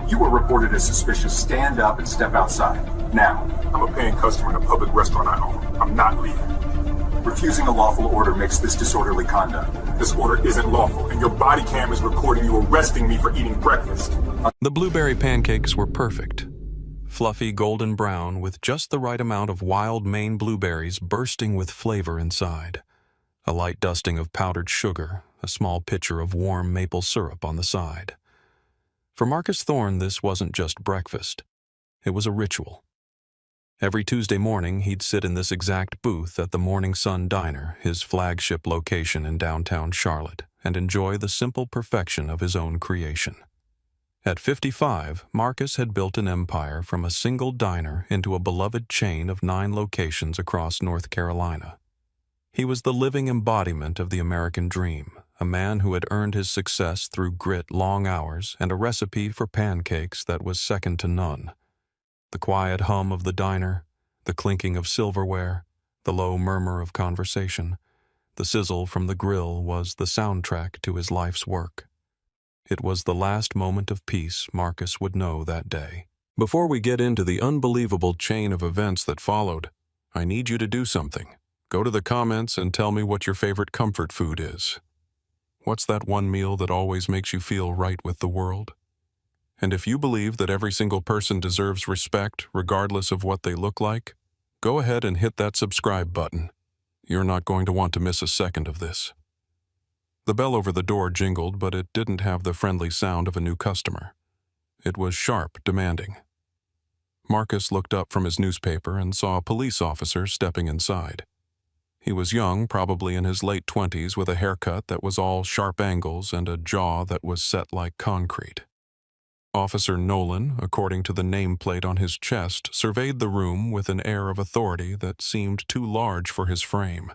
You were reported as suspicious. Stand up and step outside. Now. I'm a paying customer in a public restaurant I own. I'm not leaving. Refusing a lawful order makes this disorderly conduct. This order isn't lawful, and your body cam is recording you arresting me for eating breakfast. The blueberry pancakes were perfect. Fluffy golden brown with just the right amount of wild Maine blueberries bursting with flavor inside. A light dusting of powdered sugar, a small pitcher of warm maple syrup on the side. For Marcus Thorne, this wasn't just breakfast. It was a ritual. Every Tuesday morning, he'd sit in this exact booth at the Morning Sun Diner, his flagship location in downtown Charlotte, and enjoy the simple perfection of his own creation. At 55, Marcus had built an empire from a single diner into a beloved chain of 9 locations across North Carolina. He was the living embodiment of the American dream, a man who had earned his success through grit, long hours, and a recipe for pancakes that was second to none. The quiet hum of the diner, the clinking of silverware, the low murmur of conversation, the sizzle from the grill was the soundtrack to his life's work. It was the last moment of peace Marcus would know that day. Before we get into the unbelievable chain of events that followed, I need you to do something. Go to the comments and tell me what your favorite comfort food is. What's that one meal that always makes you feel right with the world? And if you believe that every single person deserves respect, regardless of what they look like, go ahead and hit that subscribe button. You're not going to want to miss a second of this. The bell over the door jingled, but it didn't have the friendly sound of a new customer. It was sharp, demanding. Marcus looked up from his newspaper and saw a police officer stepping inside. He was young, probably in his late 20s, with a haircut that was all sharp angles and a jaw that was set like concrete. Officer Nolan, according to the nameplate on his chest, surveyed the room with an air of authority that seemed too large for his frame.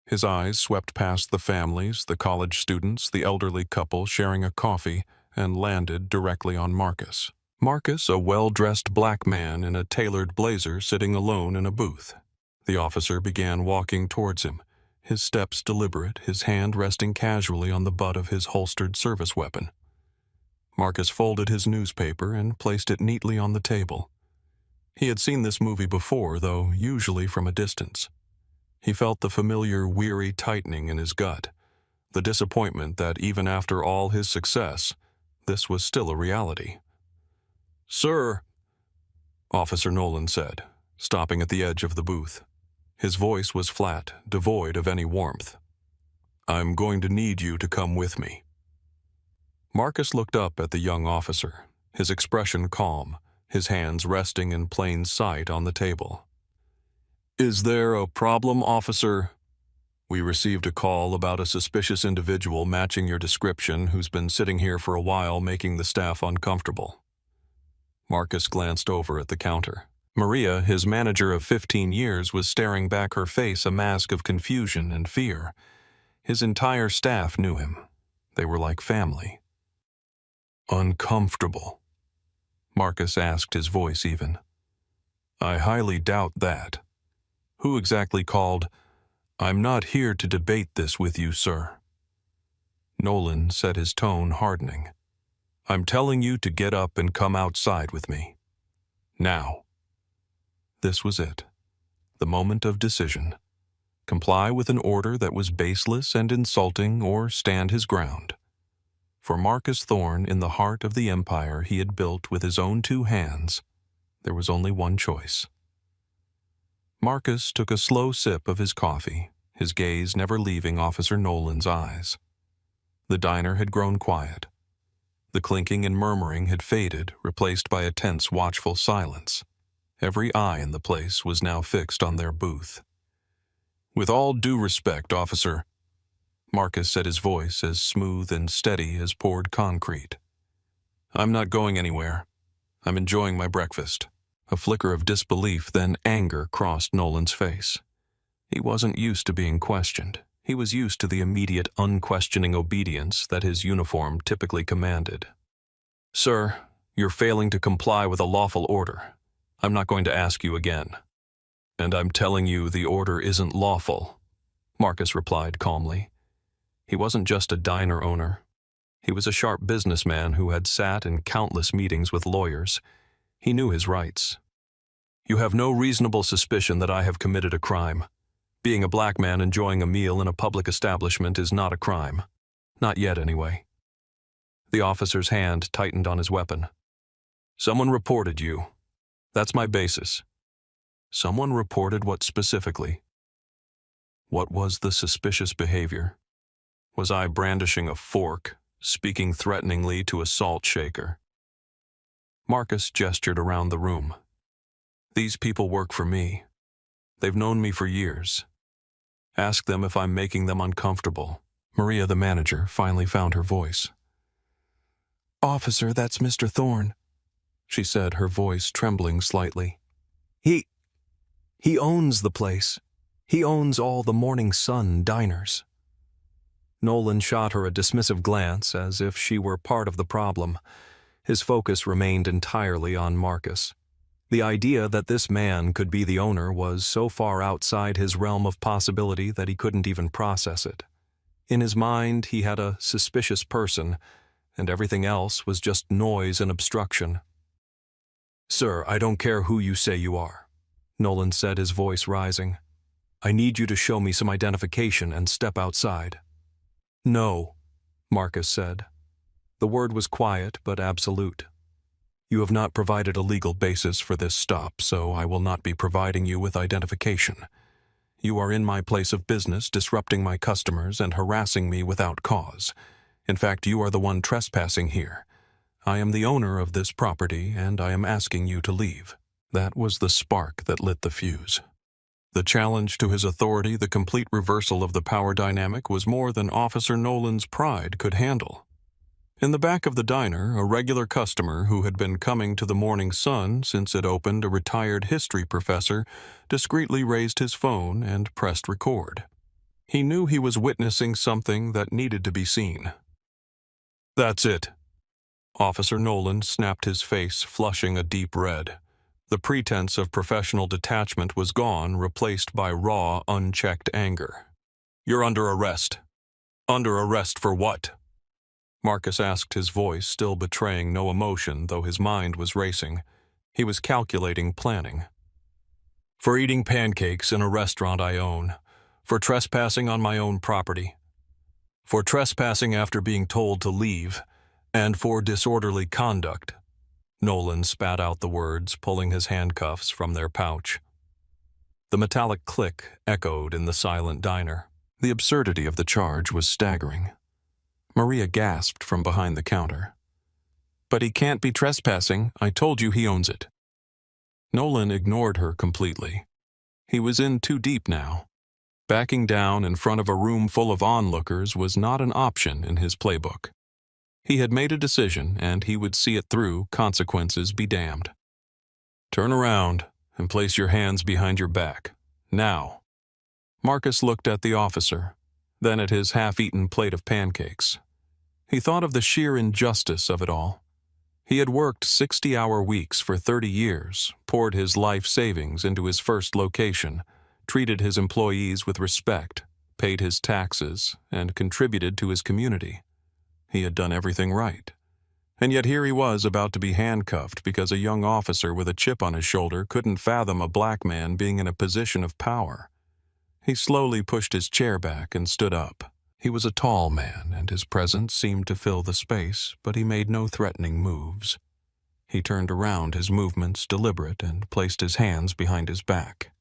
His eyes swept past the families, the college students, the elderly couple sharing a coffee, and landed directly on Marcus. Marcus, a well-dressed black man in a tailored blazer sitting alone in a booth. The officer began walking towards him, his steps deliberate, his hand resting casually on the butt of his holstered service weapon. Marcus folded his newspaper and placed it neatly on the table. He had seen this movie before, though usually from a distance. He felt the familiar, weary tightening in his gut, the disappointment that even after all his success, this was still a reality. "Sir," Officer Nolan said, stopping at the edge of the booth. His voice was flat, devoid of any warmth. "I'm going to need you to come with me." Marcus looked up at the young officer, his expression calm, his hands resting in plain sight on the table. "Is there a problem, officer? We received a call about a suspicious individual matching your description who's been sitting here for a while making the staff uncomfortable." Marcus glanced over at the counter. Maria, his manager of 15 years, was staring back, her face a mask of confusion and fear. His entire staff knew him. They were like family. "Uncomfortable?" Marcus asked, his voice even. "I highly doubt that. Who exactly called? I'm not here to debate this with you, sir." Nolan said, his tone hardening. "I'm telling you to get up and come outside with me. Now." This was it. The moment of decision. Comply with an order that was baseless and insulting, or stand his ground. For Marcus Thorne, in the heart of the empire he had built with his own 2 hands, there was only one choice. Marcus took a slow sip of his coffee, his gaze never leaving Officer Nolan's eyes. The diner had grown quiet. The clinking and murmuring had faded, replaced by a tense, watchful silence. Every eye in the place was now fixed on their booth. "With all due respect, officer," Marcus said, his voice as smooth and steady as poured concrete. "I'm not going anywhere. I'm enjoying my breakfast." A flicker of disbelief, then anger, crossed Nolan's face. He wasn't used to being questioned. He was used to the immediate, unquestioning obedience that his uniform typically commanded. "Sir, you're failing to comply with a lawful order. I'm not going to ask you again." "And I'm telling you the order isn't lawful," Marcus replied calmly. He wasn't just a diner owner. He was a sharp businessman who had sat in countless meetings with lawyers. He knew his rights. "You have no reasonable suspicion that I have committed a crime. Being a black man enjoying a meal in a public establishment is not a crime. Not yet, anyway." The officer's hand tightened on his weapon. "Someone reported you. That's my basis." Someone reported what specifically? What was the suspicious behavior? Was I brandishing a fork, speaking threateningly to a salt shaker? Marcus gestured around the room. "These people work for me. They've known me for years. Ask them if I'm making them uncomfortable." Maria, the manager, finally found her voice. "Officer, that's Mr. Thorne," she said, her voice trembling slightly. He owns the place. He owns all the Morning Sun diners." Nolan shot her a dismissive glance as if she were part of the problem. His focus remained entirely on Marcus. The idea that this man could be the owner was so far outside his realm of possibility that he couldn't even process it. In his mind, he had a suspicious person, and everything else was just noise and obstruction. "Sir, I don't care who you say you are," Nolan said, his voice rising. "I need you to show me some identification and step outside." "No," Marcus said. The word was quiet but absolute. "You have not provided a legal basis for this stop, so I will not be providing you with identification. You are in my place of business, disrupting my customers and harassing me without cause. In fact, you are the one trespassing here. I am the owner of this property, and I am asking you to leave." That was the spark that lit the fuse. The challenge to his authority, the complete reversal of the power dynamic, was more than Officer Nolan's pride could handle. In the back of the diner, a regular customer who had been coming to the Morning Sun since it opened, a retired history professor, discreetly raised his phone and pressed record. He knew he was witnessing something that needed to be seen. "That's it." Officer Nolan snapped his face, flushing a deep red. The pretense of professional detachment was gone, replaced by raw, unchecked anger. "You're under arrest." "Under arrest for what?" Marcus asked, his voice still betraying no emotion, though his mind was racing. He was calculating, planning. "For eating pancakes in a restaurant I own. For trespassing on my own property. For trespassing after being told to leave. And for disorderly conduct." Nolan spat out the words, pulling his handcuffs from their pouch. The metallic click echoed in the silent diner. The absurdity of the charge was staggering. Maria gasped from behind the counter. "But he can't be trespassing. I told you he owns it." Nolan ignored her completely. He was in too deep now. Backing down in front of a room full of onlookers was not an option in his playbook. He had made a decision, and he would see it through, consequences be damned. "Turn around and place your hands behind your back. Now." Marcus looked at the officer, then at his half-eaten plate of pancakes. He thought of the sheer injustice of it all. He had worked 60-hour weeks for 30 years, poured his life savings into his first location, treated his employees with respect, paid his taxes, and contributed to his community. He had done everything right. And yet here he was about to be handcuffed because a young officer with a chip on his shoulder couldn't fathom a black man being in a position of power. He slowly pushed his chair back and stood up. He was a tall man, and his presence seemed to fill the space, but he made no threatening moves. He turned around, his movements deliberate, and placed his hands behind his back.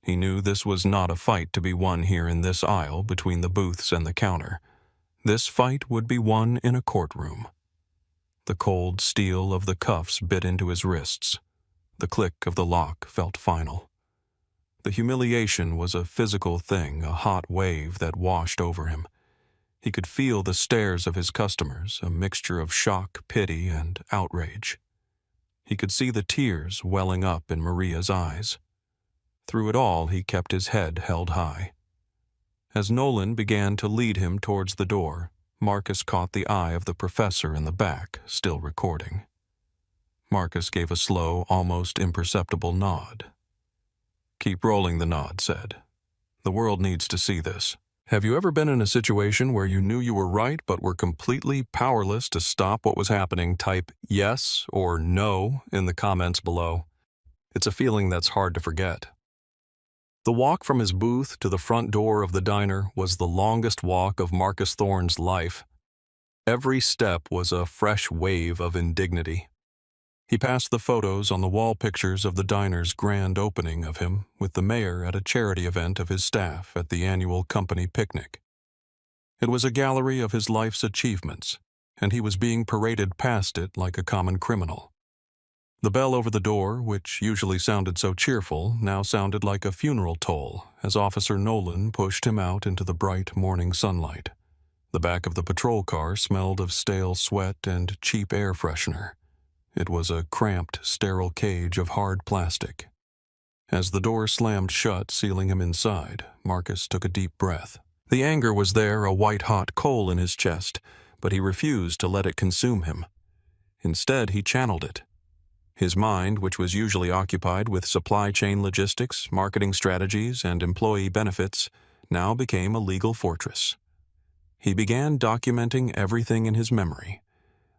He knew this was not a fight to be won here in this aisle between the booths and the counter. This fight would be won in a courtroom. The cold steel of the cuffs bit into his wrists. The click of the lock felt final. The humiliation was a physical thing, a hot wave that washed over him. He could feel the stares of his customers, a mixture of shock, pity, and outrage. He could see the tears welling up in Maria's eyes. Through it all, he kept his head held high. As Nolan began to lead him towards the door, Marcus caught the eye of the professor in the back, still recording. Marcus gave a slow, almost imperceptible nod. "Keep rolling," the nod said. "The world needs to see this." Have you ever been in a situation where you knew you were right but were completely powerless to stop what was happening? Type yes or no in the comments below. It's a feeling that's hard to forget. The walk from his booth to the front door of the diner was the longest walk of Marcus Thorne's life. Every step was a fresh wave of indignity. He passed the photos on the wall pictures of the diner's grand opening of him with the mayor at a charity event of his staff at the annual company picnic. It was a gallery of his life's achievements, and he was being paraded past it like a common criminal. The bell over the door, which usually sounded so cheerful, now sounded like a funeral toll as Officer Nolan pushed him out into the bright morning sunlight. The back of the patrol car smelled of stale sweat and cheap air freshener. It was a cramped, sterile cage of hard plastic. As the door slammed shut, sealing him inside, Marcus took a deep breath. The anger was there, a white-hot coal in his chest, but he refused to let it consume him. Instead, he channeled it. His mind, which was usually occupied with supply chain logistics, marketing strategies, and employee benefits, now became a legal fortress. He began documenting everything in his memory: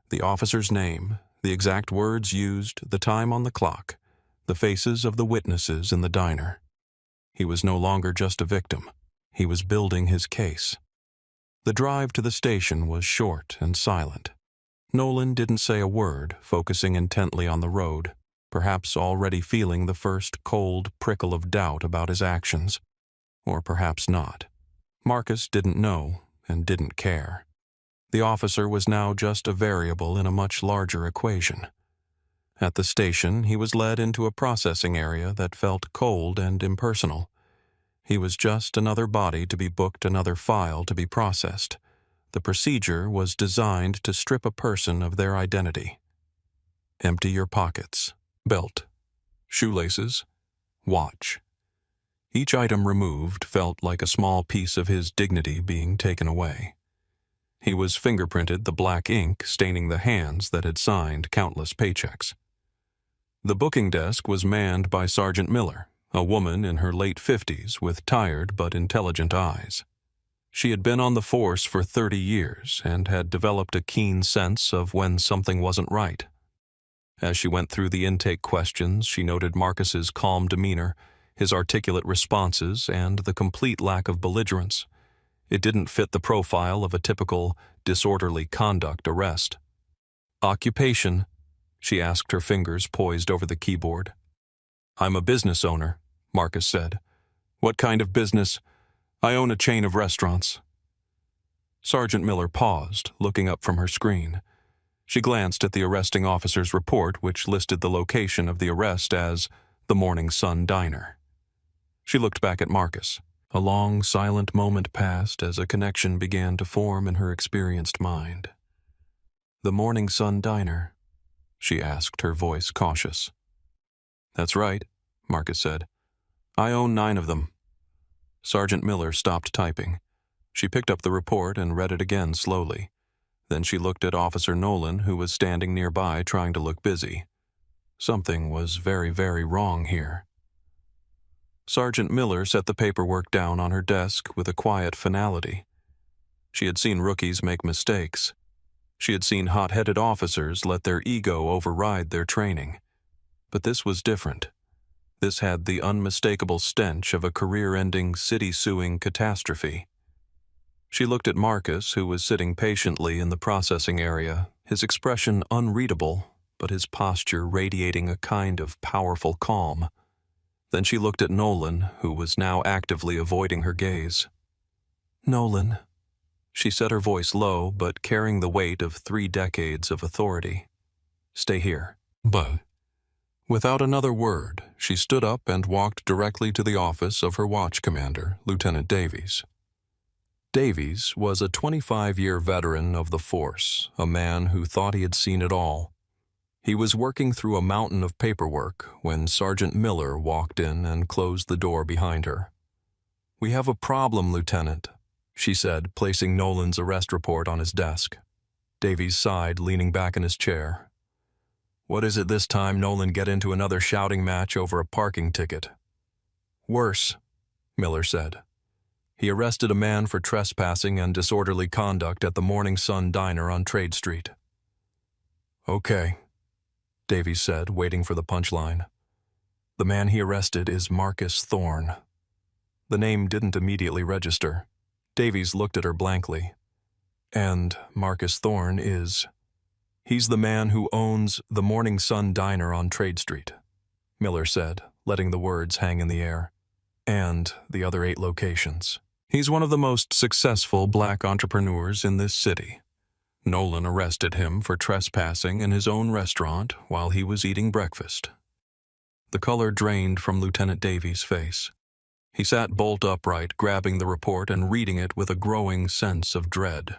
the officer's name, the exact words used, the time on the clock, the faces of the witnesses in the diner. He was no longer just a victim. He was building his case. The drive to the station was short and silent. Nolan didn't say a word, focusing intently on the road, perhaps already feeling the first cold prickle of doubt about his actions. Or perhaps not. Marcus didn't know and didn't care. The officer was now just a variable in a much larger equation. At the station, he was led into a processing area that felt cold and impersonal. He was just another body to be booked, another file to be processed. The procedure was designed to strip a person of their identity. Empty your pockets, belt, shoelaces, watch. Each item removed felt like a small piece of his dignity being taken away. He was fingerprinted, the black ink staining the hands that had signed countless paychecks. The booking desk was manned by Sergeant Miller, a woman in her late 50s with tired but intelligent eyes. She had been on the force for 30 years and had developed a keen sense of when something wasn't right. As she went through the intake questions, she noted Marcus's calm demeanor, his articulate responses, and the complete lack of belligerence. It didn't fit the profile of a typical disorderly conduct arrest. Occupation, she asked, her fingers poised over the keyboard. I'm a business owner, Marcus said. What kind of business? I own a chain of restaurants. Sergeant Miller paused, looking up from her screen. She glanced at the arresting officer's report, which listed the location of the arrest as the Morning Sun Diner. She looked back at Marcus. A long, silent moment passed as a connection began to form in her experienced mind. The Morning Sun Diner, she asked, her voice cautious. That's right, Marcus said. I own 9 of them. Sergeant Miller stopped typing. She picked up the report and read it again slowly. Then she looked at Officer Nolan, who was standing nearby trying to look busy. Something was very, very wrong here. Sergeant Miller set the paperwork down on her desk with a quiet finality. She had seen rookies make mistakes. She had seen hot-headed officers let their ego override their training. But this was different. This had the unmistakable stench of a career-ending, city-suing catastrophe. She looked at Marcus, who was sitting patiently in the processing area, his expression unreadable, but his posture radiating a kind of powerful calm. Then she looked at Nolan, who was now actively avoiding her gaze. Nolan, she said, her voice low, but carrying the weight of 3 decades of authority. Stay here. But, without another word, she stood up and walked directly to the office of her watch commander, Lieutenant Davies. Davies was a 25-year veteran of the force, a man who thought he had seen it all. He was working through a mountain of paperwork when Sergeant Miller walked in and closed the door behind her. We have a problem, Lieutenant, she said, placing Nolan's arrest report on his desk. Davies sighed, leaning back in his chair. What is it this time? Nolan get into another shouting match over a parking ticket. Worse, Miller said. He arrested a man for trespassing and disorderly conduct at the Morning Sun Diner on Trade Street. Okay, Davies said, waiting for the punchline. The man he arrested is Marcus Thorne. The name didn't immediately register. Davies looked at her blankly. And Marcus Thorne is... He's the man who owns the Morning Sun Diner on Trade Street, Miller said, letting the words hang in the air. And the other 8 locations. He's one of the most successful black entrepreneurs in this city. Nolan arrested him for trespassing in his own restaurant while he was eating breakfast. The color drained from Lieutenant Davies' face. He sat bolt upright, grabbing the report and reading it with a growing sense of dread.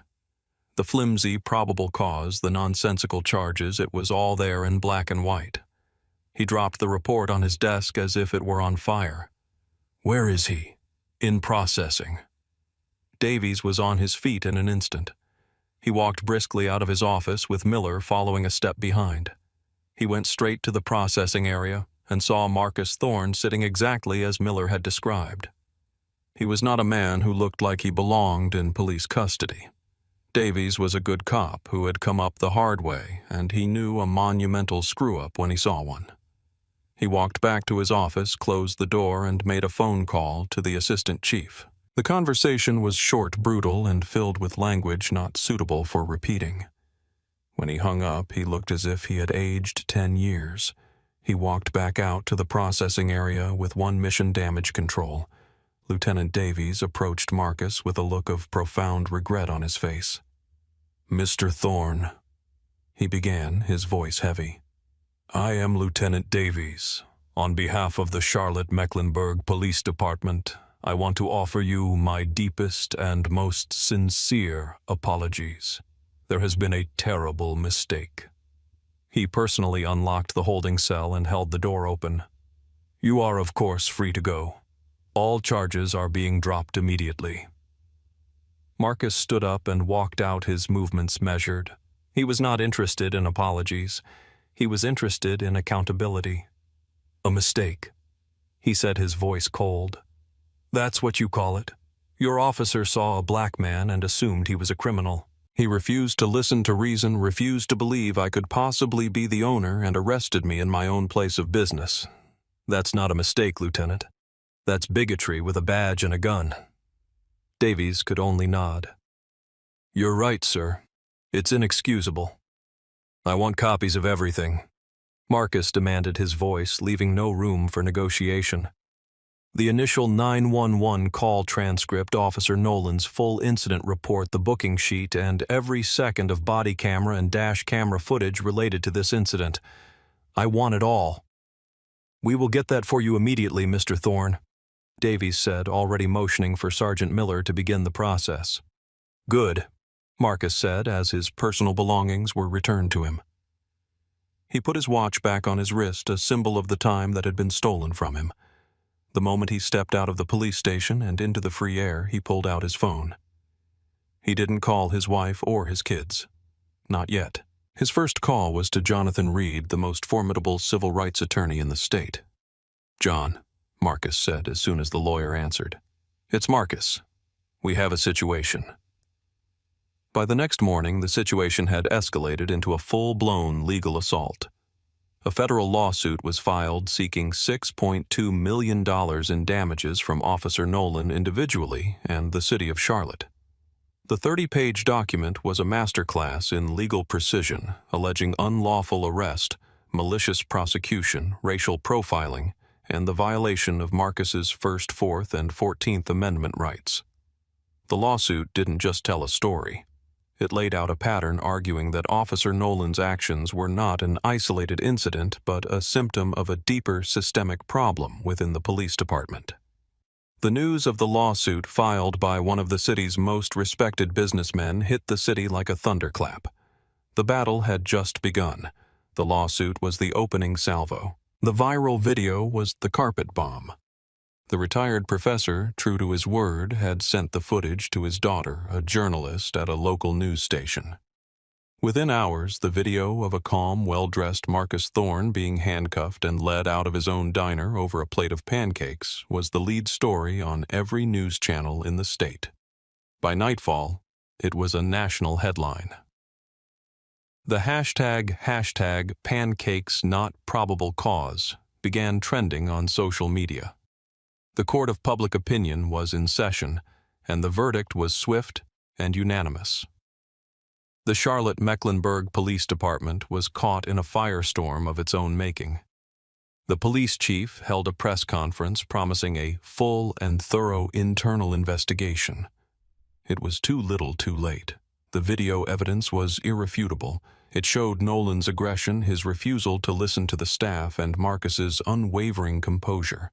The flimsy probable cause, the nonsensical charges, it was all there in black and white. He dropped the report on his desk as if it were on fire. Where is he? In processing. Davies was on his feet in an instant. He walked briskly out of his office with Miller following a step behind. He went straight to the processing area and saw Marcus Thorne sitting exactly as Miller had described. He was not a man who looked like he belonged in police custody. Davies was a good cop who had come up the hard way, and he knew a monumental screw-up when he saw one. He walked back to his office, closed the door, and made a phone call to the assistant chief. The conversation was short, brutal, and filled with language not suitable for repeating. When he hung up, he looked as if he had aged 10 years. He walked back out to the processing area with one mission: damage control. Lieutenant Davies approached Marcus with a look of profound regret on his face. Mr. Thorne, he began, his voice heavy. I am Lieutenant Davies. On behalf of the Charlotte-Mecklenburg Police Department, I want to offer you my deepest and most sincere apologies. There has been a terrible mistake. He personally unlocked the holding cell and held the door open. You are, of course, free to go. All charges are being dropped immediately. Marcus stood up and walked out, his movements measured. He was not interested in apologies. He was interested in accountability. A mistake, he said, his voice cold. That's what you call it. Your officer saw a black man and assumed he was a criminal. He refused to listen to reason, refused to believe I could possibly be the owner, and arrested me in my own place of business. That's not a mistake, Lieutenant. That's bigotry with a badge and a gun. Davies could only nod. You're right, sir. It's inexcusable. I want copies of everything. Marcus demanded, his voice leaving no room for negotiation. The initial 911 call transcript, Officer Nolan's full incident report, the booking sheet, and every second of body camera and dash camera footage related to this incident. I want it all. We will get that for you immediately, Mr. Thorne, Davies said, already motioning for Sergeant Miller to begin the process. Good, Marcus said as his personal belongings were returned to him. He put his watch back on his wrist, a symbol of the time that had been stolen from him. The moment he stepped out of the police station and into the free air, he pulled out his phone. He didn't call his wife or his kids. Not yet. His first call was to Jonathan Reed, the most formidable civil rights attorney in the state. John, Marcus said as soon as the lawyer answered. It's Marcus. We have a situation. By the next morning, the situation had escalated into a full-blown legal assault. A federal lawsuit was filed seeking $6.2 million in damages from Officer Nolan individually and the city of Charlotte. The 30-page document was a masterclass in legal precision, alleging unlawful arrest, malicious prosecution, racial profiling, and the violation of Marcus's First, Fourth, and 14th Amendment rights. The lawsuit didn't just tell a story. It laid out a pattern arguing that Officer Nolan's actions were not an isolated incident but a symptom of a deeper systemic problem within the police department. The news of the lawsuit filed by one of the city's most respected businessmen hit the city like a thunderclap. The battle had just begun. The lawsuit was the opening salvo. The viral video was the carpet bomb. The retired professor, true to his word, had sent the footage to his daughter, a journalist at a local news station. Within hours, the video of a calm, well-dressed Marcus Thorne being handcuffed and led out of his own diner over a plate of pancakes was the lead story on every news channel in the state. By nightfall, it was a national headline. The hashtag #PancakesNotProbableCause began trending on social media. The court of public opinion was in session, and the verdict was swift and unanimous. The Charlotte-Mecklenburg Police Department was caught in a firestorm of its own making. The police chief held a press conference promising a full and thorough internal investigation. It was too little too late. The video evidence was irrefutable. It showed Nolan's aggression, his refusal to listen to the staff, and Marcus's unwavering composure.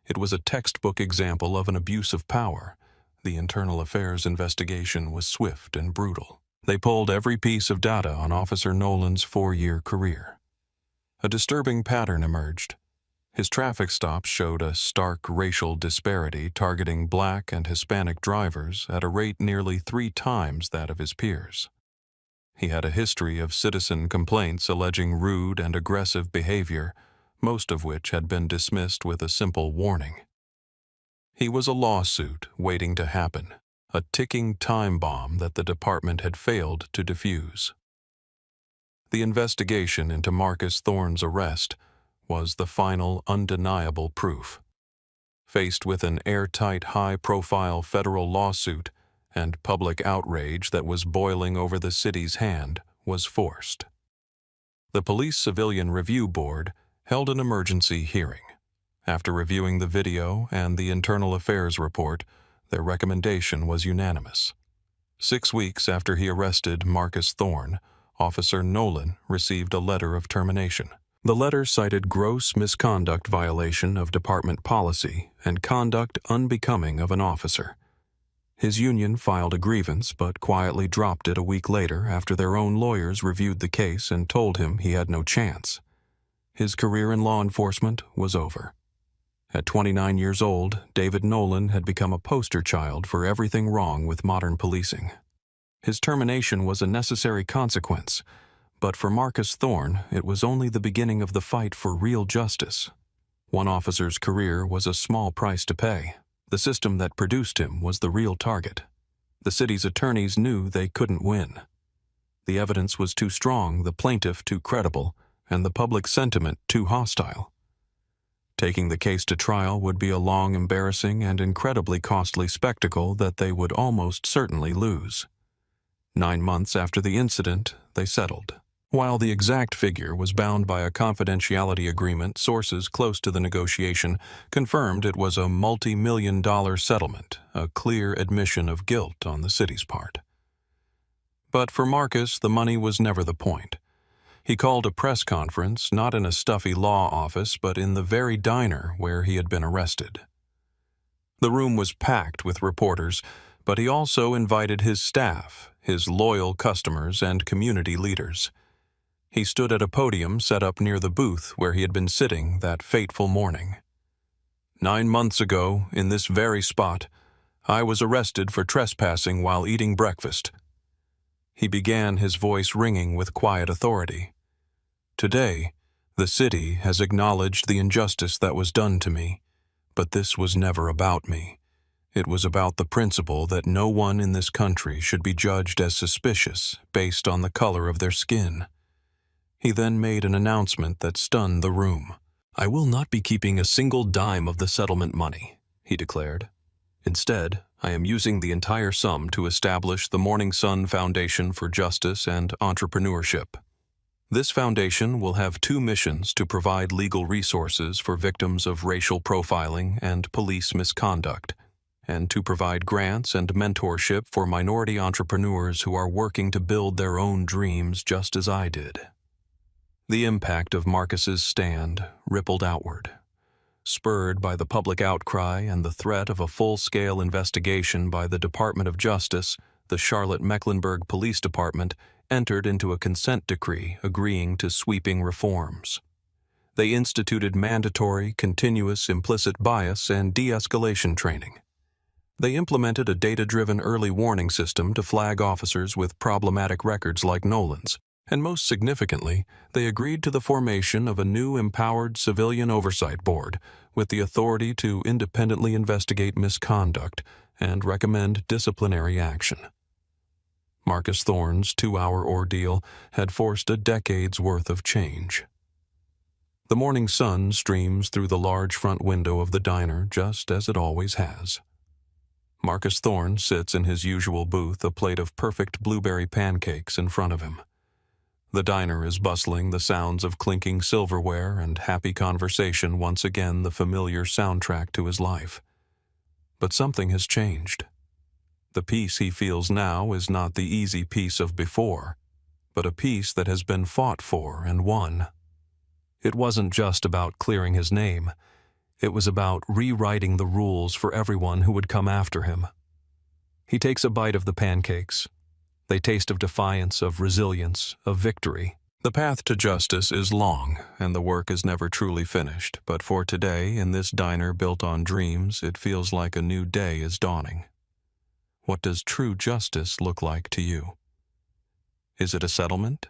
It was a textbook example of an abuse of power. The internal affairs investigation was swift and brutal. They pulled every piece of data on Officer Nolan's 4-year career. A disturbing pattern emerged. His traffic stops showed a stark racial disparity targeting Black and Hispanic drivers at a rate nearly 3 times that of his peers. He had a history of citizen complaints alleging rude and aggressive behavior, most of which had been dismissed with a simple warning. He was a lawsuit waiting to happen, a ticking time bomb that the department had failed to defuse. The investigation into Marcus Thorne's arrest was the final undeniable proof. Faced with an airtight, high-profile federal lawsuit and public outrage that was boiling over the city's hand was forced. The Police Civilian Review Board held an emergency hearing. After reviewing the video and the internal affairs report, their recommendation was unanimous. 6 weeks after he arrested Marcus Thorne, Officer Nolan received a letter of termination. The letter cited gross misconduct violation of department policy and conduct unbecoming of an officer. His union filed a grievance but quietly dropped it a week later after their own lawyers reviewed the case and told him he had no chance. His career in law enforcement was over. At 29 years old, David Nolan had become a poster child for everything wrong with modern policing. His termination was a necessary consequence, but for Marcus Thorne, it was only the beginning of the fight for real justice. One officer's career was a small price to pay. The system that produced him was the real target. The city's attorneys knew they couldn't win. The evidence was too strong, the plaintiff too credible, and the public sentiment too hostile. Taking the case to trial would be a long, embarrassing, and incredibly costly spectacle that they would almost certainly lose. 9 months after the incident, they settled. While the exact figure was bound by a confidentiality agreement, sources close to the negotiation confirmed it was a multi-million-dollar settlement, a clear admission of guilt on the city's part. But for Marcus, the money was never the point. He called a press conference not in a stuffy law office but in the very diner where he had been arrested. The room was packed with reporters, but he also invited his staff, his loyal customers, and community leaders. He stood at a podium set up near the booth where he had been sitting that fateful morning. 9 months ago, in this very spot, I was arrested for trespassing while eating breakfast. He began, his voice ringing with quiet authority. Today, the city has acknowledged the injustice that was done to me, but this was never about me. It was about the principle that no one in this country should be judged as suspicious based on the color of their skin. He then made an announcement that stunned the room. I will not be keeping a single dime of the settlement money, he declared. Instead, I am using the entire sum to establish the Morning Sun Foundation for Justice and Entrepreneurship. This foundation will have 2 missions to provide legal resources for victims of racial profiling and police misconduct, and to provide grants and mentorship for minority entrepreneurs who are working to build their own dreams just as I did. The impact of Marcus's stand rippled outward. Spurred by the public outcry and the threat of a full-scale investigation by the Department of Justice, the Charlotte-Mecklenburg Police Department entered into a consent decree agreeing to sweeping reforms. They instituted mandatory, continuous implicit bias and de-escalation training. They implemented a data-driven early warning system to flag officers with problematic records like Nolan's, and most significantly, they agreed to the formation of a new empowered civilian oversight board with the authority to independently investigate misconduct and recommend disciplinary action. Marcus Thorne's 2-hour ordeal had forced a decade's worth of change. The morning sun streams through the large front window of the diner just as it always has. Marcus Thorne sits in his usual booth, a plate of perfect blueberry pancakes in front of him. The diner is bustling, the sounds of clinking silverware and happy conversation once again the familiar soundtrack to his life. But something has changed. The peace he feels now is not the easy peace of before, but a peace that has been fought for and won. It wasn't just about clearing his name. It was about rewriting the rules for everyone who would come after him. He takes a bite of the pancakes. They taste of defiance, of resilience, of victory. The path to justice is long, and the work is never truly finished, but for today, in this diner built on dreams, it feels like a new day is dawning. What does true justice look like to you? Is it a settlement?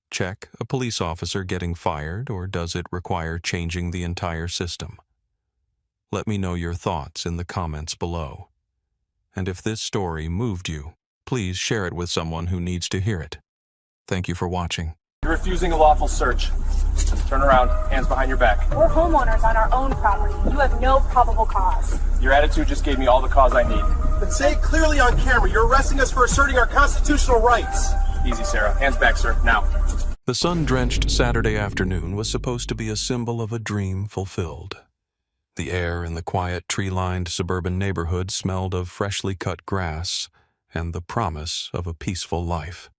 Check, a police officer getting fired, or does it require changing the entire system? Let me know your thoughts in the comments below. And if this story moved you, please share it with someone who needs to hear it. Thank you for watching. You're refusing a lawful search. Turn around, hands behind your back. We're homeowners on our own property. You have no probable cause. Your attitude just gave me all the cause I need. But say it clearly on camera. You're arresting us for asserting our constitutional rights. Easy, Sarah. Hands back, sir. Now. The sun-drenched Saturday afternoon was supposed to be a symbol of a dream fulfilled. The air in the quiet, tree-lined suburban neighborhood smelled of freshly cut grass and the promise of a peaceful life.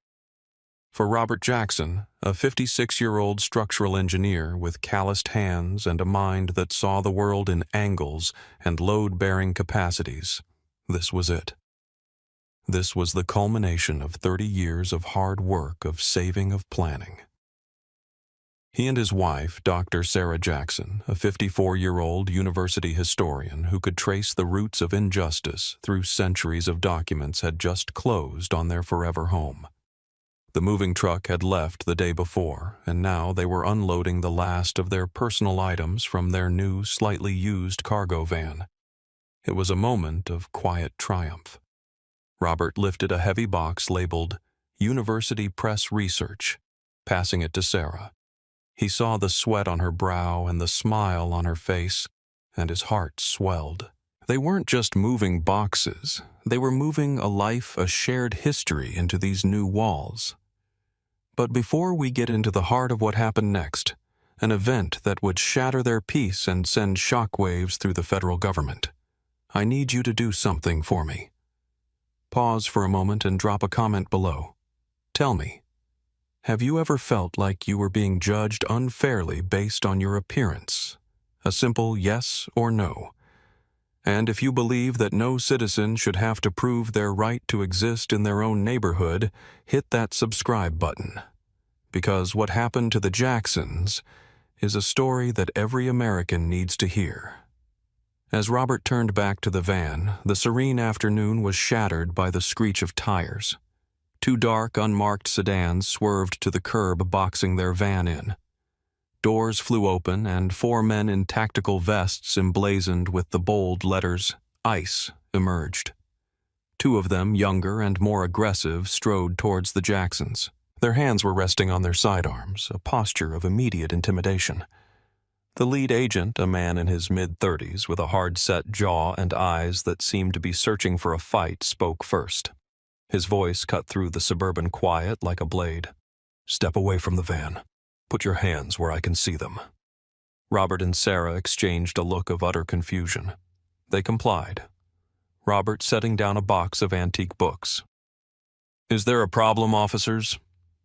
For Robert Jackson, a 56-year-old structural engineer with calloused hands and a mind that saw the world in angles and load-bearing capacities, this was it. This was the culmination of 30 years of hard work, of saving, of planning. He and his wife, Dr. Sarah Jackson, a 54-year-old university historian who could trace the roots of injustice through centuries of documents, had just closed on their forever home. The moving truck had left the day before, and now they were unloading the last of their personal items from their new, slightly used cargo van. It was a moment of quiet triumph. Robert lifted a heavy box labeled University Press Research, passing it to Sarah. He saw the sweat on her brow and the smile on her face, and his heart swelled. They weren't just moving boxes. They were moving a life, a shared history into these new walls. But before we get into the heart of what happened next, an event that would shatter their peace and send shockwaves through the federal government, I need you to do something for me. Pause for a moment and drop a comment below. Tell me, have you ever felt like you were being judged unfairly based on your appearance? A simple yes or no. And if you believe that no citizen should have to prove their right to exist in their own neighborhood, hit that subscribe button. Because what happened to the Jacksons is a story that every American needs to hear. As Robert turned back to the van, the serene afternoon was shattered by the screech of tires. Two dark, unmarked sedans swerved to the curb, boxing their van in. Doors flew open, and 4 men in tactical vests emblazoned with the bold letters ICE emerged. 2 of them, younger and more aggressive, strode towards the Jacksons. Their hands were resting on their sidearms, a posture of immediate intimidation. The lead agent, a man in his mid-30s with a hard-set jaw and eyes that seemed to be searching for a fight, spoke first. His voice cut through the suburban quiet like a blade. "Step away from the van. Put your hands where I can see them." Robert and Sarah exchanged a look of utter confusion. They complied, Robert setting down a box of antique books. "Is there a problem, officers?"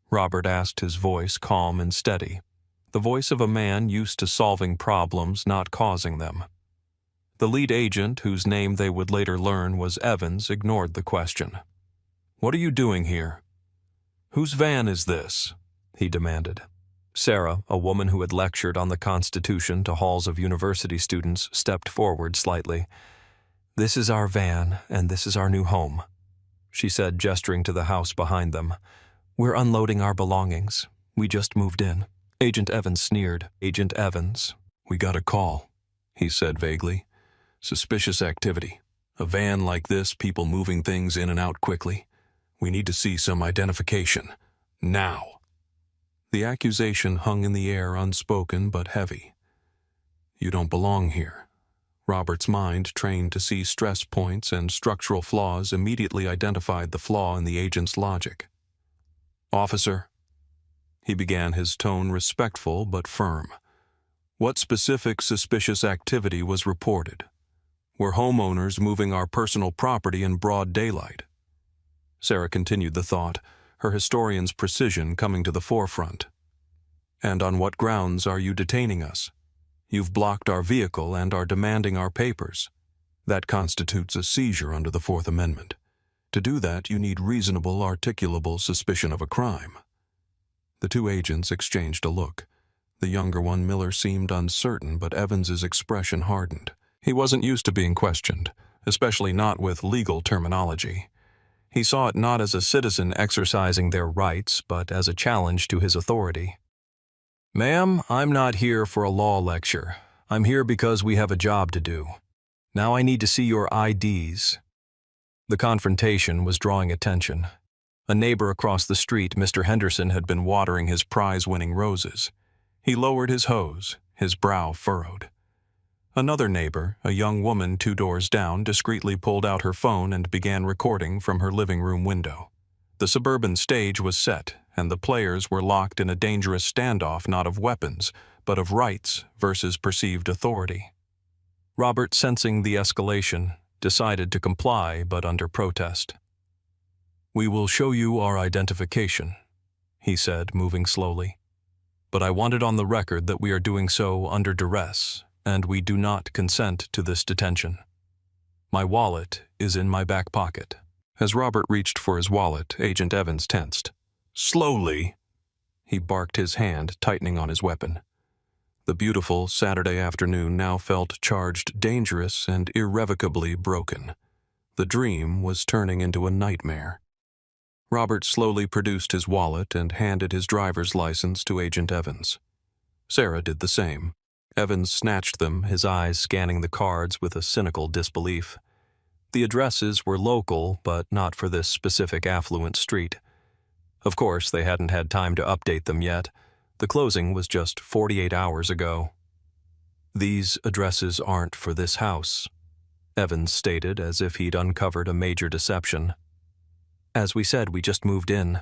Robert asked, his voice calm and steady, the voice of a man used to solving problems, not causing them. The lead agent, whose name they would later learn was Evans, ignored the question. "What are you doing here?" "Whose van is this?" he demanded. Sarah, a woman who had lectured on the Constitution to halls of university students, stepped forward slightly. "This is our van, and this is our new home," she said, gesturing to the house behind them. "We're unloading our belongings. We just moved in." Agent Evans sneered. "Agent Evans, we got a call," he said vaguely. "Suspicious activity. A van like this, people moving things in and out quickly. We need to see some identification. Now." The accusation hung in the air, unspoken but heavy. "You don't belong here." Robert's mind, trained to see stress points and structural flaws, immediately identified the flaw in the agent's logic. "Officer," he began, his tone respectful but firm, "what specific suspicious activity was reported? Were homeowners moving our personal property in broad daylight?" Sarah continued the thought, her historian's precision coming to the forefront. "And on what grounds are you detaining us? You've blocked our vehicle and are demanding our papers. That constitutes a seizure under the Fourth Amendment. To do that, you need reasonable, articulable suspicion of a crime." The two agents exchanged a look. The younger one, Miller, seemed uncertain, but Evans's expression hardened. He wasn't used to being questioned, especially not with legal terminology. He saw it not as a citizen exercising their rights, but as a challenge to his authority. "Ma'am, I'm not here for a law lecture. I'm here because we have a job to do. Now I need to see your IDs." The confrontation was drawing attention. A neighbor across the street, Mr. Henderson, had been watering his prize-winning roses. He lowered his hose, his brow furrowed. Another neighbor, a young woman 2 doors down, discreetly pulled out her phone and began recording from her living room window. The suburban stage was set, and the players were locked in a dangerous standoff not of weapons, but of rights versus perceived authority. Robert, sensing the escalation, decided to comply, but under protest. "We will show you our identification," he said, moving slowly. "But I want it on the record that we are doing so under duress, and we do not consent to this detention. My wallet is in my back pocket." As Robert reached for his wallet, Agent Evans tensed. "Slowly!" He barked, his hand tightening on his weapon. The beautiful Saturday afternoon now felt charged, dangerous, and irrevocably broken. The dream was turning into a nightmare. Robert slowly produced his wallet and handed his driver's license to Agent Evans. Sarah did the same. Evans snatched them, his eyes scanning the cards with a cynical disbelief. The addresses were local, but not for this specific affluent street. Of course, they hadn't had time to update them yet. The closing was just 48 hours ago. "These addresses aren't for this house," Evans stated, as if he'd uncovered a major deception. "As we said, we just moved in,"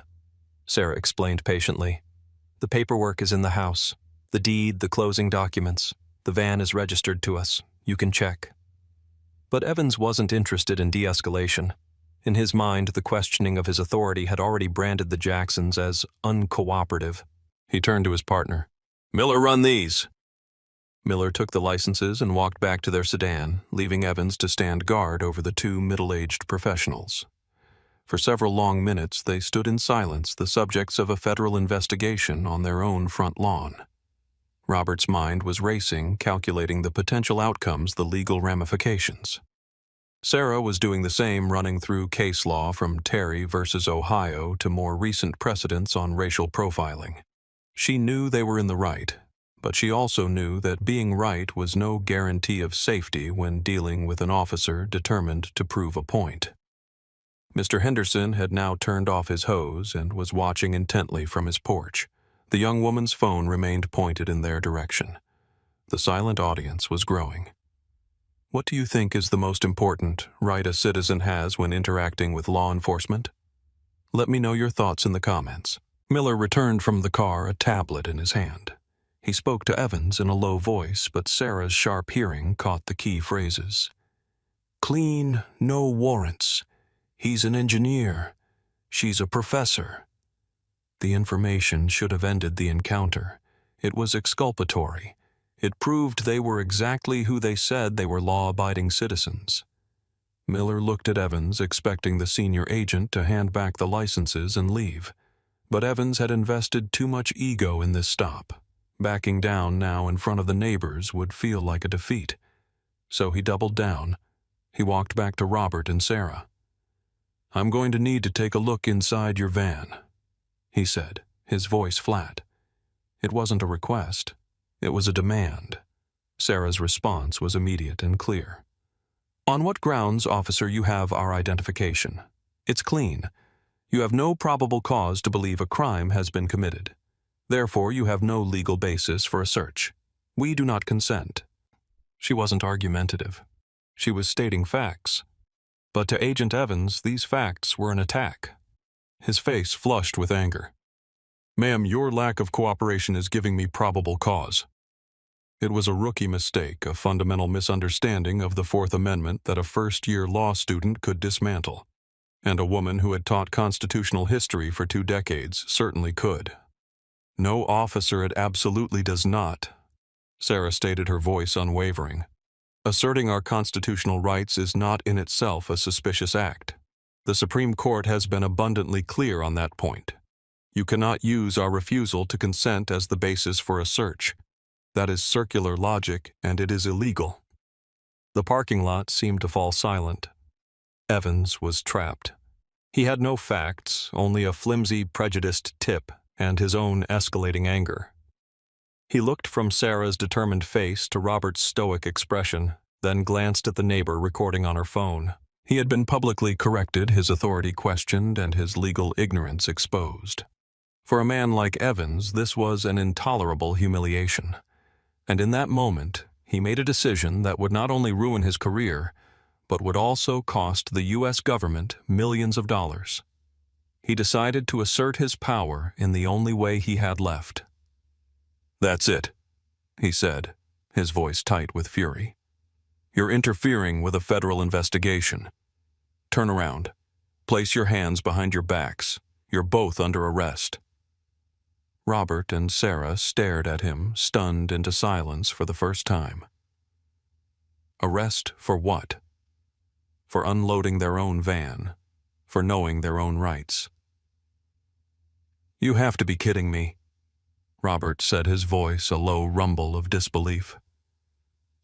Sarah explained patiently. "The paperwork is in the house. The deed, the closing documents. The van is registered to us. You can check." But Evans wasn't interested in de-escalation. In his mind, the questioning of his authority had already branded the Jacksons as uncooperative. He turned to his partner. "Miller, run these." Miller took the licenses and walked back to their sedan, leaving Evans to stand guard over the 2 middle-aged professionals. For several long minutes, they stood in silence, the subjects of a federal investigation on their own front lawn. Robert's mind was racing, calculating the potential outcomes, the legal ramifications. Sarah was doing the same, running through case law from Terry versus Ohio to more recent precedents on racial profiling. She knew they were in the right, but she also knew that being right was no guarantee of safety when dealing with an officer determined to prove a point. Mr. Henderson had now turned off his hose and was watching intently from his porch. The young woman's phone remained pointed in their direction. The silent audience was growing. "What do you think is the most important right a citizen has when interacting with law enforcement? Let me know your thoughts in the comments." Miller returned from the car, a tablet in his hand. He spoke to Evans in a low voice, but Sarah's sharp hearing caught the key phrases. "Clean, no warrants. He's an engineer. She's a professor." The information should have ended the encounter. It was exculpatory. It proved they were exactly who they said they were, law-abiding citizens. Miller looked at Evans, expecting the senior agent to hand back the licenses and leave. But Evans had invested too much ego in this stop. Backing down now in front of the neighbors would feel like a defeat. So he doubled down. He walked back to Robert and Sarah. "I'm going to need to take a look inside your van," he said, his voice flat. It wasn't a request. It was a demand. Sarah's response was immediate and clear. "On what grounds, officer, you have our identification? It's clean. You have no probable cause to believe a crime has been committed. Therefore, you have no legal basis for a search. We do not consent." She wasn't argumentative. She was stating facts. But to Agent Evans, these facts were an attack. His face flushed with anger. "Ma'am, your lack of cooperation is giving me probable cause." It was a rookie mistake, a fundamental misunderstanding of the Fourth Amendment that a first-year law student could dismantle. And a woman who had taught constitutional history for 2 decades certainly could. "No, officer, it absolutely does not," Sarah stated, her voice unwavering. "Asserting our constitutional rights is not in itself a suspicious act. The Supreme Court has been abundantly clear on that point. You cannot use our refusal to consent as the basis for a search. That is circular logic, and it is illegal." The parking lot seemed to fall silent. Evans was trapped. He had no facts, only a flimsy, prejudiced tip and his own escalating anger. He looked from Sarah's determined face to Robert's stoic expression, then glanced at the neighbor recording on her phone. He had been publicly corrected, his authority questioned, and his legal ignorance exposed. For a man like Evans, this was an intolerable humiliation. And in that moment, he made a decision that would not only ruin his career, but would also cost the U.S. government millions of dollars. He decided to assert his power in the only way he had left. "That's it," he said, his voice tight with fury. "You're interfering with a federal investigation. Turn around. Place your hands behind your backs. You're both under arrest." Robert and Sarah stared at him, stunned into silence for the first time. Arrest for what? For unloading their own van, for knowing their own rights. "You have to be kidding me," Robert said, his voice a low rumble of disbelief.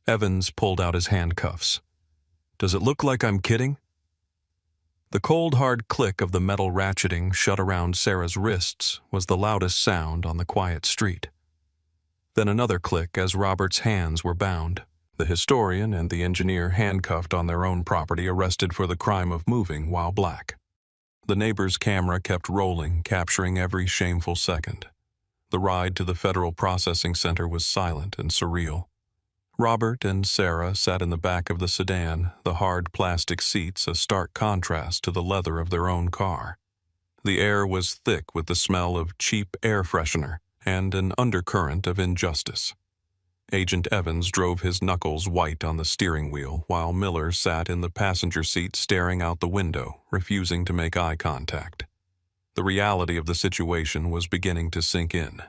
Evans pulled out his handcuffs. "Does it look like I'm kidding?" The cold, hard click of the metal ratcheting shut around Sarah's wrists was the loudest sound on the quiet street. Then another click as Robert's hands were bound. The historian and the engineer handcuffed on their own property, arrested for the crime of moving while black. The neighbor's camera kept rolling, capturing every shameful second. The ride to the Federal Processing Center was silent and surreal. Robert and Sarah sat in the back of the sedan, the hard plastic seats a stark contrast to the leather of their own car. The air was thick with the smell of cheap air freshener and an undercurrent of injustice. Agent Evans drove his knuckles white on the steering wheel, while Miller sat in the passenger seat staring out the window, refusing to make eye contact. The reality of the situation was beginning to sink in.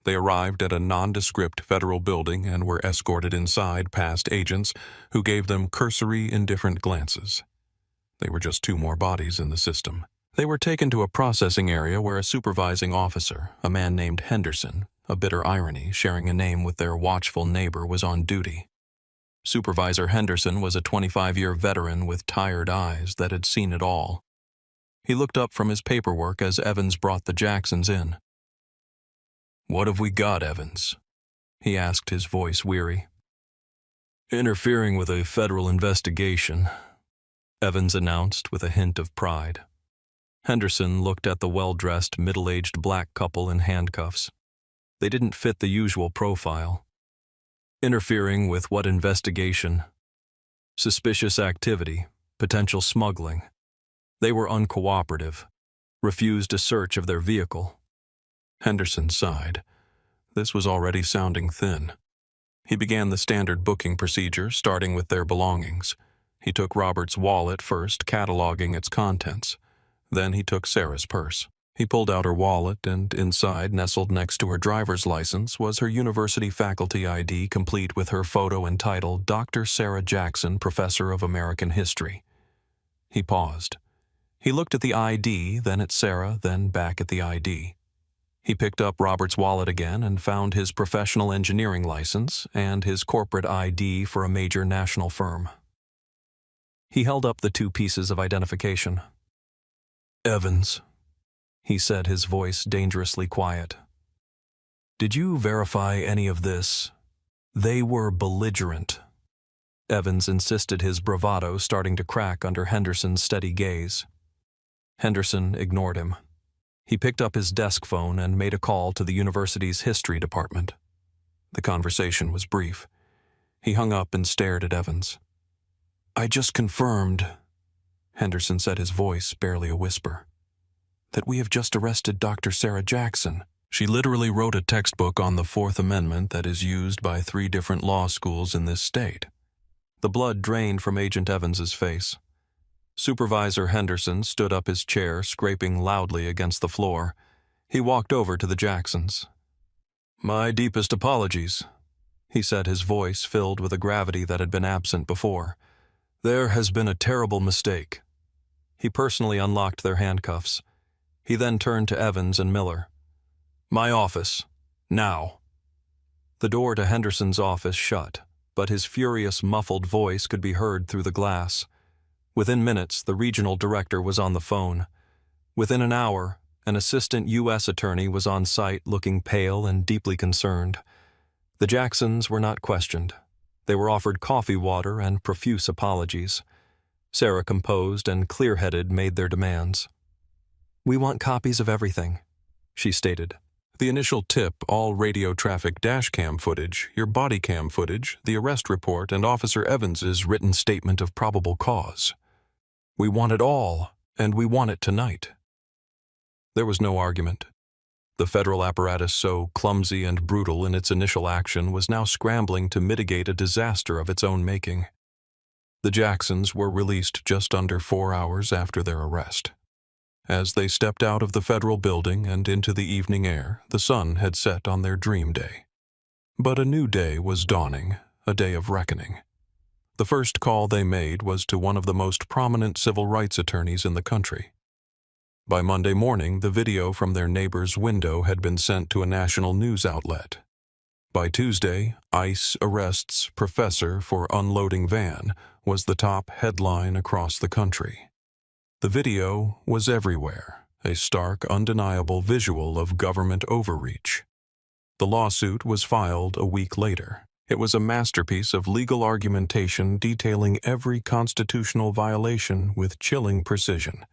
They arrived at a nondescript federal building and were escorted inside past agents who gave them cursory, indifferent glances. They were just 2 more bodies in the system. They were taken to a processing area where a supervising officer, a man named Henderson, a bitter irony sharing a name with their watchful neighbor, was on duty. Supervisor Henderson was a 25-year veteran with tired eyes that had seen it all. He looked up from his paperwork as Evans brought the Jacksons in. "What have we got, Evans?" he asked, his voice weary. "Interfering with a federal investigation," Evans announced with a hint of pride. Henderson looked at the well-dressed, middle-aged black couple in handcuffs. They didn't fit the usual profile. "Interfering with what investigation?" "Suspicious activity, potential smuggling." They were uncooperative, refused a search of their vehicle. Henderson sighed. This was already sounding thin. He began the standard booking procedure, starting with their belongings. He took Robert's wallet first, cataloging its contents. Then he took Sarah's purse. He pulled out her wallet, and inside, nestled next to her driver's license, was her university faculty ID, complete with her photo entitled Dr. Sarah Jackson, Professor of American History. He paused. He looked at the ID, then at Sarah, then back at the ID. He picked up Robert's wallet again and found his professional engineering license and his corporate ID for a major national firm. He held up the two pieces of identification. "Evans," he said, his voice dangerously quiet. "Did you verify any of this? They were belligerent." Evans insisted, his bravado starting to crack under Henderson's steady gaze. Henderson ignored him. He picked up his desk phone and made a call to the university's history department. The conversation was brief. He hung up and stared at Evans. "I just confirmed," Henderson said, his voice barely a whisper, "that we have just arrested Dr. Sarah Jackson. She literally wrote a textbook on the Fourth Amendment that is used by 3 different law schools in this state." The blood drained from Agent Evans's face. Supervisor Henderson stood up his chair, scraping loudly against the floor. He walked over to the Jacksons. "My deepest apologies," he said, his voice filled with a gravity that had been absent before. "There has been a terrible mistake." He personally unlocked their handcuffs. He then turned to Evans and Miller. "My office. Now." The door to Henderson's office shut, but his furious, muffled voice could be heard through the glass. Within minutes, the regional director was on the phone. Within an hour, an assistant U.S. attorney was on site, looking pale and deeply concerned. The Jacksons were not questioned. They were offered coffee water and profuse apologies. Sarah, composed and clear-headed, made their demands. "We want copies of everything," she stated. "The initial tip, all radio traffic dash cam footage, your body cam footage, the arrest report, and Officer Evans's written statement of probable cause. We want it all, and we want it tonight." There was no argument. The federal apparatus, so clumsy and brutal in its initial action, was now scrambling to mitigate a disaster of its own making. The Jacksons were released just under 4 hours after their arrest. As they stepped out of the federal building and into the evening air, the sun had set on their dream day. But a new day was dawning, a day of reckoning. The first call they made was to one of the most prominent civil rights attorneys in the country. By Monday morning, the video from their neighbor's window had been sent to a national news outlet. By Tuesday, "ICE arrests professor for unloading van" was the top headline across the country. The video was everywhere, a stark, undeniable visual of government overreach. The lawsuit was filed a week later. It was a masterpiece of legal argumentation detailing every constitutional violation with chilling precision.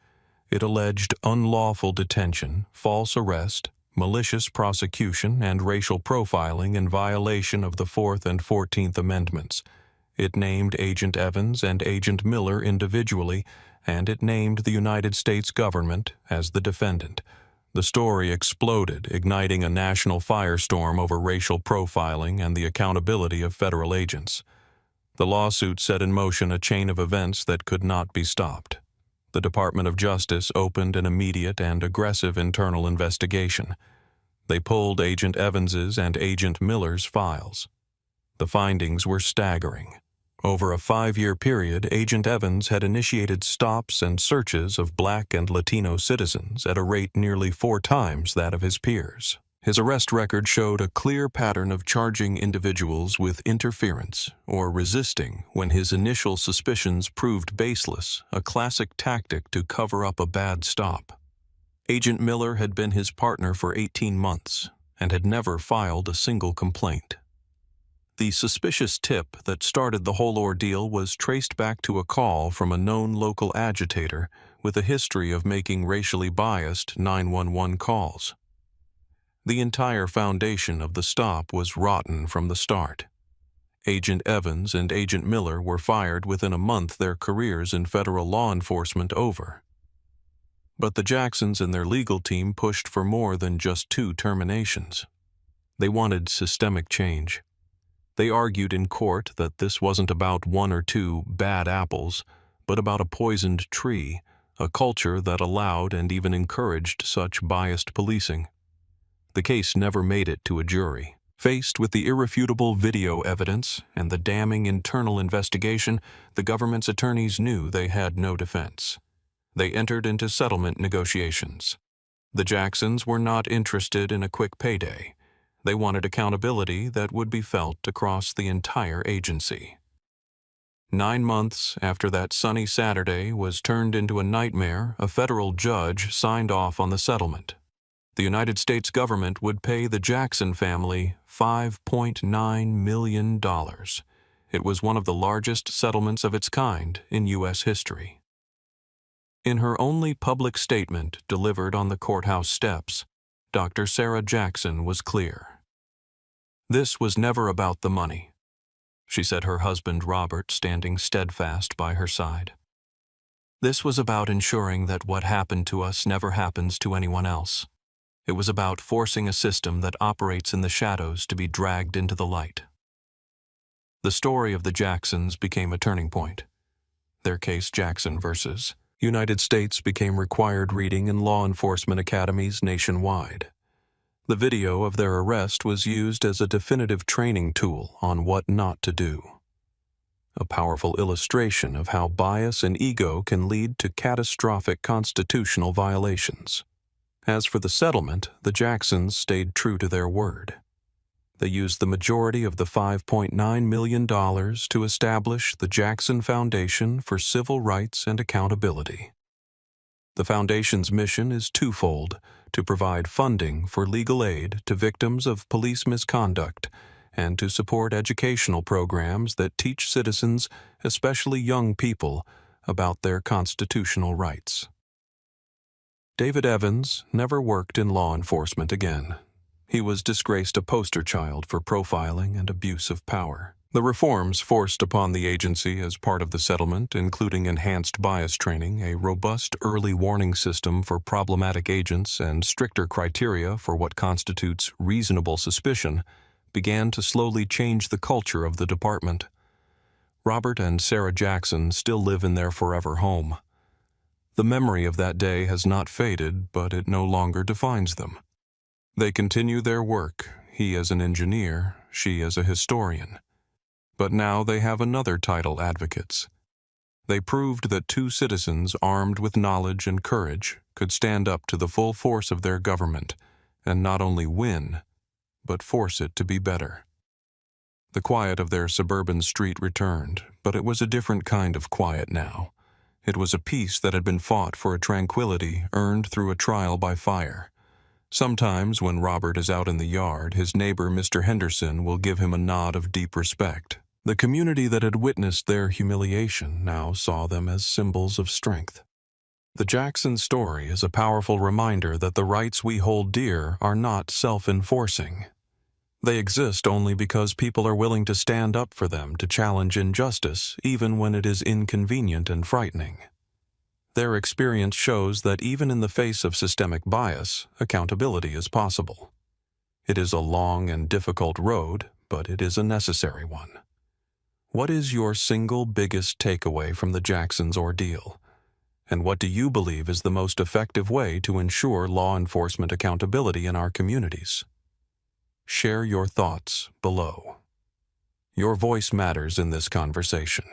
It alleged unlawful detention, false arrest, malicious prosecution, and racial profiling in violation of the 4th and 14th Amendments. It named Agent Evans and Agent Miller individually, and it named the United States government as the defendant. The story exploded, igniting a national firestorm over racial profiling and the accountability of federal agents. The lawsuit set in motion a chain of events that could not be stopped. The Department of Justice opened an immediate and aggressive internal investigation. They pulled Agent Evans's and Agent Miller's files. The findings were staggering. Over a 5-year period, Agent Evans had initiated stops and searches of Black and Latino citizens at a rate nearly 4 times that of his peers. His arrest record showed a clear pattern of charging individuals with interference or resisting when his initial suspicions proved baseless, a classic tactic to cover up a bad stop. Agent Miller had been his partner for 18 months and had never filed a single complaint. The suspicious tip that started the whole ordeal was traced back to a call from a known local agitator with a history of making racially biased 911 calls. The entire foundation of the stop was rotten from the start. Agent Evans and Agent Miller were fired within a month, their careers in federal law enforcement over. But the Jacksons and their legal team pushed for more than just 2 terminations. They wanted systemic change. They argued in court that this wasn't about 1 or 2 bad apples, but about a poisoned tree, a culture that allowed and even encouraged such biased policing. The case never made it to a jury. Faced with the irrefutable video evidence and the damning internal investigation, the government's attorneys knew they had no defense. They entered into settlement negotiations. The Jacksons were not interested in a quick payday. They wanted accountability that would be felt across the entire agency. 9 months after that sunny Saturday was turned into a nightmare, a federal judge signed off on the settlement. The United States government would pay the Jackson family $5.9 million. It was one of the largest settlements of its kind in U.S. history. In her only public statement delivered on the courthouse steps, Dr. Sarah Jackson was clear. This was never about the money, she said, her husband Robert standing steadfast by her side. This was about ensuring that what happened to us never happens to anyone else. It was about forcing a system that operates in the shadows to be dragged into the light. The story of the Jacksons became a turning point. Their case, Jackson versus United States, became required reading in law enforcement academies nationwide. The video of their arrest was used as a definitive training tool on what not to do. A powerful illustration of how bias and ego can lead to catastrophic constitutional violations. As for the settlement, the Jacksons stayed true to their word. They used the majority of the $5.9 million to establish the Jackson Foundation for Civil Rights and Accountability. The Foundation's mission is twofold: to provide funding for legal aid to victims of police misconduct and to support educational programs that teach citizens, especially young people, about their constitutional rights. David Evans never worked in law enforcement again. He was disgraced a poster child for profiling and abuse of power. The reforms forced upon the agency as part of the settlement, including enhanced bias training, a robust early warning system for problematic agents, and stricter criteria for what constitutes reasonable suspicion, began to slowly change the culture of the department. Robert and Sarah Jackson still live in their forever home. The memory of that day has not faded, but it no longer defines them. They continue their work, he as an engineer, she as a historian. But now they have another title: advocates. They proved that two citizens armed with knowledge and courage could stand up to the full force of their government and not only win, but force it to be better. The quiet of their suburban street returned, but it was a different kind of quiet now. It was a peace that had been fought for, a tranquility earned through a trial by fire. Sometimes when Robert is out in the yard, his neighbor Mr. Henderson will give him a nod of deep respect. The community that had witnessed their humiliation now saw them as symbols of strength. The Jackson story is a powerful reminder that the rights we hold dear are not self-enforcing. They exist only because people are willing to stand up for them, to challenge injustice, even when it is inconvenient and frightening. Their experience shows that even in the face of systemic bias, accountability is possible. It is a long and difficult road, but it is a necessary one. What is your single biggest takeaway from the Jacksons' ordeal? And what do you believe is the most effective way to ensure law enforcement accountability in our communities? Share your thoughts below. Your voice matters in this conversation.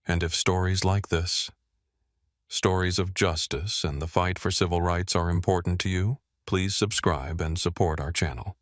And if stories like this, stories of justice and the fight for civil rights, are important to you, please subscribe and support our channel.